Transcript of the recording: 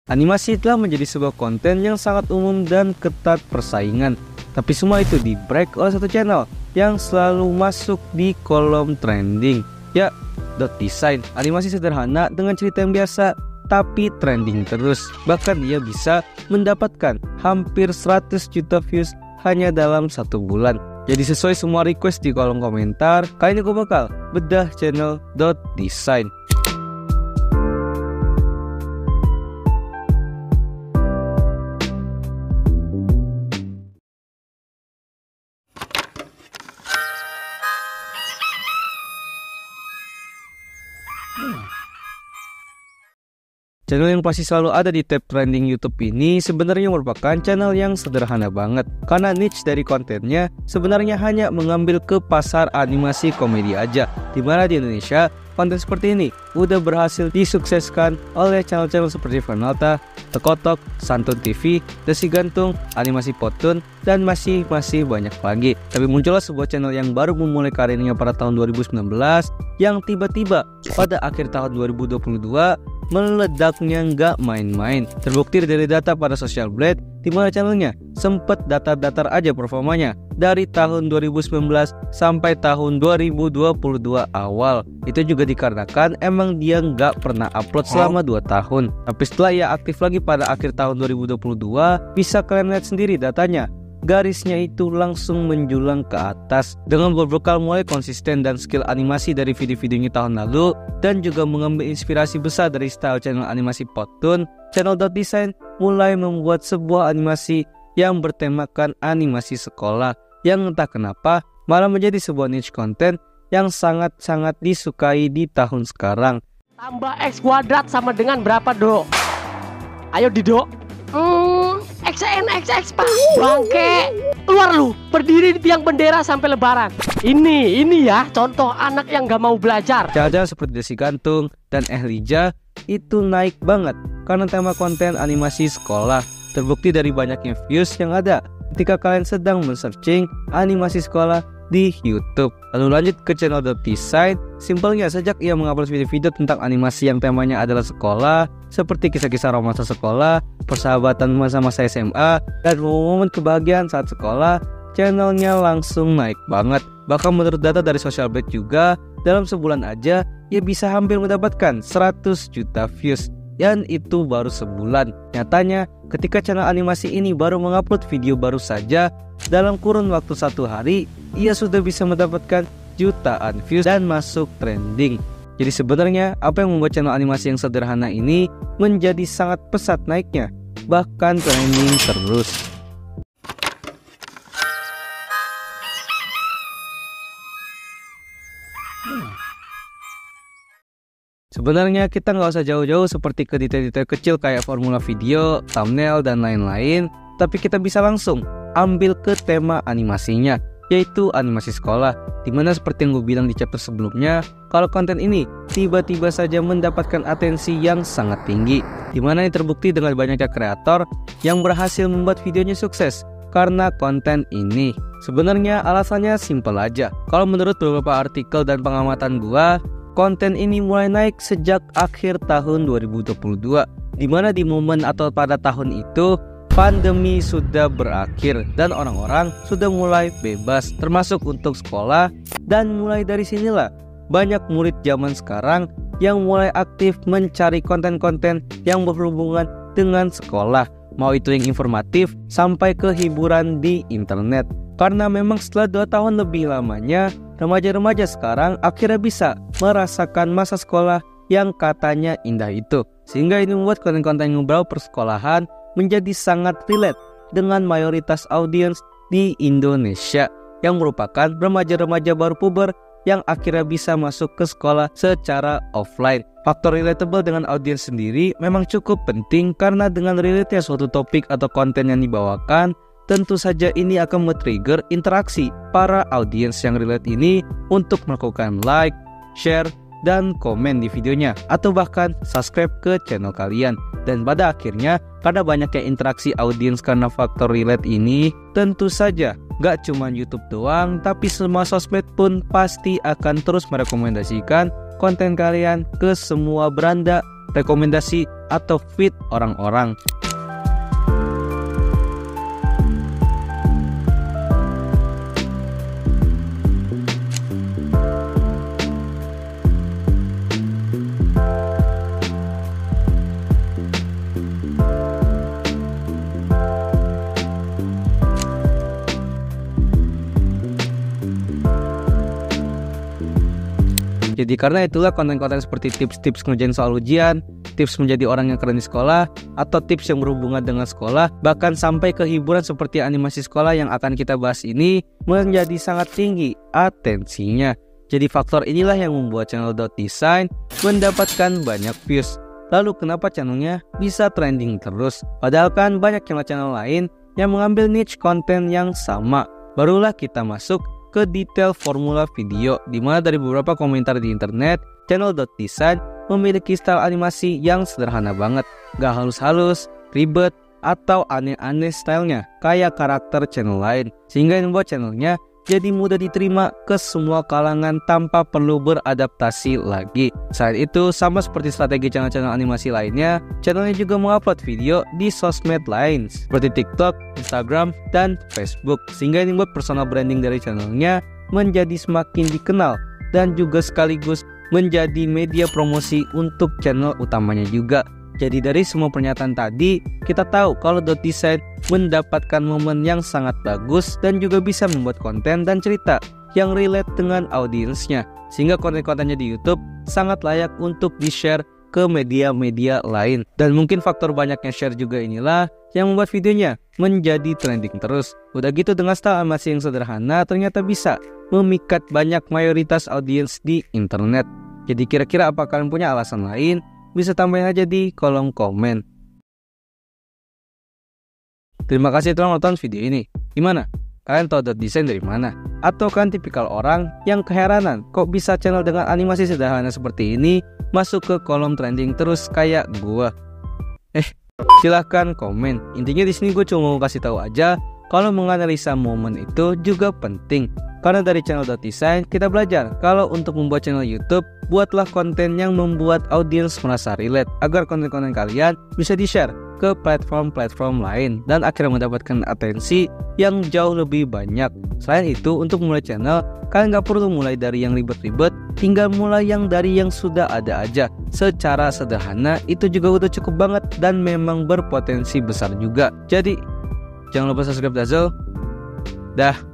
Animasi telah menjadi sebuah konten yang sangat umum dan ketat persaingan. Tapi semua itu di-break oleh satu channel yang selalu masuk di kolom trending. Ya, .design, animasi sederhana dengan cerita yang biasa tapi trending terus. Bahkan dia bisa mendapatkan hampir 100 juta views hanya dalam 1 bulan. Jadi sesuai semua request di kolom komentar, kali ini gue bakal bedah channel .design. Channel yang pasti selalu ada di tab trending YouTube ini sebenarnya merupakan channel yang sederhana banget. Karena niche dari kontennya sebenarnya hanya mengambil ke pasar animasi komedi aja. Dimana di Indonesia, konten seperti ini udah berhasil disukseskan oleh channel-channel seperti Fernalta, Tekotok, Santun TV, Desi Gantung, Animasi Potun, dan masih banyak lagi. Tapi muncullah sebuah channel yang baru memulai karirnya pada tahun 2019 yang tiba-tiba pada akhir tahun 2022 meledaknya nggak main-main. Terbukti dari data pada Social Blade, di mana channelnya sempat datar-datar aja performanya dari tahun 2019 sampai tahun 2022 awal. Itu juga dikarenakan emang dia nggak pernah upload selama 2 tahun. Tapi setelah ia aktif lagi pada akhir tahun 2022, bisa kalian lihat sendiri datanya. Garisnya itu langsung menjulang ke atas dengan berbekal mulai konsisten dan skill animasi dari video-videonya tahun lalu dan juga mengambil inspirasi besar dari style channel animasi Potun. Channel .design mulai membuat sebuah animasi yang bertemakan animasi sekolah yang entah kenapa malah menjadi sebuah niche konten yang sangat-sangat disukai di tahun sekarang. Tambah X kuadrat sama dengan berapa, Dok? Ayo, Didok. XX Pak. Bangke. Keluar lu, berdiri di tiang bendera sampai lebaran. Ini ya contoh anak yang gak mau belajar. Channel seperti Desi Gantung dan Ehlija itu naik banget karena tema konten animasi sekolah. Terbukti dari banyaknya views yang ada ketika kalian sedang men-searching animasi sekolah di YouTube. Lalu lanjut ke channel .design. Simpelnya sejak ia mengupload video-video tentang animasi yang temanya adalah sekolah, seperti kisah-kisah romansa sekolah, persahabatan masa-masa SMA, dan momen kebahagiaan saat sekolah, channelnya langsung naik banget. Bahkan menurut data dari Social Blade juga, dalam sebulan aja ia bisa hampir mendapatkan 100 juta views. Dan itu baru sebulan. Nyatanya ketika channel animasi ini baru mengupload video baru saja, dalam kurun waktu 1 hari ia sudah bisa mendapatkan jutaan views dan masuk trending. Jadi sebenarnya apa yang membuat channel animasi yang sederhana ini menjadi sangat pesat naiknya, bahkan trending terus. Sebenarnya kita nggak usah jauh-jauh seperti ke detail-detail kecil kayak formula video, thumbnail, dan lain-lain. Tapi kita bisa langsung ambil ke tema animasinya, yaitu animasi sekolah. Dimana seperti yang gue bilang di chapter sebelumnya, kalau konten ini tiba-tiba saja mendapatkan atensi yang sangat tinggi. Dimana ini terbukti dengan banyaknya kreator yang berhasil membuat videonya sukses karena konten ini. Sebenarnya alasannya simpel aja. Kalau menurut beberapa artikel dan pengamatan gua, konten ini mulai naik sejak akhir tahun 2022, dimana di momen atau pada tahun itu pandemi sudah berakhir dan orang-orang sudah mulai bebas termasuk untuk sekolah. Dan mulai dari sinilah banyak murid zaman sekarang yang mulai aktif mencari konten-konten yang berhubungan dengan sekolah, mau itu yang informatif sampai ke hiburan di internet. Karena memang setelah 2 tahun lebih lamanya, remaja-remaja sekarang akhirnya bisa merasakan masa sekolah yang katanya indah itu. Sehingga ini membuat konten-konten yang berbau persekolahan menjadi sangat relate dengan mayoritas audiens di Indonesia, yang merupakan remaja-remaja baru puber yang akhirnya bisa masuk ke sekolah secara offline. Faktor relatable dengan audiens sendiri memang cukup penting karena dengan relate-nya suatu topik atau konten yang dibawakan, tentu saja ini akan men-trigger interaksi para audiens yang relate ini untuk melakukan like, share, dan komen di videonya, atau bahkan subscribe ke channel kalian. Dan pada akhirnya, karena banyaknya interaksi audiens karena faktor relate ini, tentu saja gak cuma YouTube doang, tapi semua sosmed pun pasti akan terus merekomendasikan konten kalian ke semua beranda rekomendasi atau feed orang-orang. Jadi karena itulah konten-konten seperti tips-tips ngerjain soal ujian, tips menjadi orang yang keren di sekolah, atau tips yang berhubungan dengan sekolah, bahkan sampai ke hiburan seperti animasi sekolah yang akan kita bahas ini menjadi sangat tinggi atensinya. Jadi faktor inilah yang membuat channel .design mendapatkan banyak views. Lalu kenapa channelnya bisa trending terus? Padahal kan banyak channel lain yang mengambil niche konten yang sama. Barulah kita masuk ke detail formula video, dimana dari beberapa komentar di internet, channel .design memiliki style animasi yang sederhana banget, gak halus-halus, ribet, atau aneh-aneh stylenya kayak karakter channel lain, sehingga yang membuat channelnya jadi mudah diterima ke semua kalangan tanpa perlu beradaptasi lagi. Selain itu, sama seperti strategi channel-channel animasi lainnya, channelnya juga mengupload video di sosmed lain seperti TikTok, Instagram, dan Facebook, sehingga ini membuat personal branding dari channelnya menjadi semakin dikenal dan juga sekaligus menjadi media promosi untuk channel utamanya juga. Jadi dari semua pernyataan tadi, kita tahu kalau .design mendapatkan momen yang sangat bagus dan juga bisa membuat konten dan cerita yang relate dengan audiensnya, sehingga konten-kontennya di YouTube sangat layak untuk di-share ke media-media lain. Dan mungkin faktor banyaknya share juga inilah yang membuat videonya menjadi trending terus. Udah gitu dengan style animasi yang sederhana ternyata bisa memikat banyak mayoritas audiens di internet. Jadi kira-kira apa kalian punya alasan lain? Bisa tambahin aja di kolom komen. Terima kasih telah nonton video ini. Gimana? Kalian tahu .design dari mana? Atau kan tipikal orang yang keheranan kok bisa channel dengan animasi sederhana seperti ini masuk ke kolom trending terus kayak gua? Silahkan komen. Intinya di sini gue cuma mau kasih tahu aja kalau menganalisa momen itu juga penting. Karena dari channel .design kita belajar kalau untuk membuat channel YouTube, buatlah konten yang membuat audiens merasa relate agar konten-konten kalian bisa di-share ke platform-platform lain dan akhirnya mendapatkan atensi yang jauh lebih banyak. Selain itu, untuk memulai channel, kalian gak perlu mulai dari yang ribet-ribet, tinggal mulai yang dari yang sudah ada aja. Secara sederhana, itu juga udah cukup banget dan memang berpotensi besar juga. Jadi, jangan lupa subscribe Dazzle. Dah.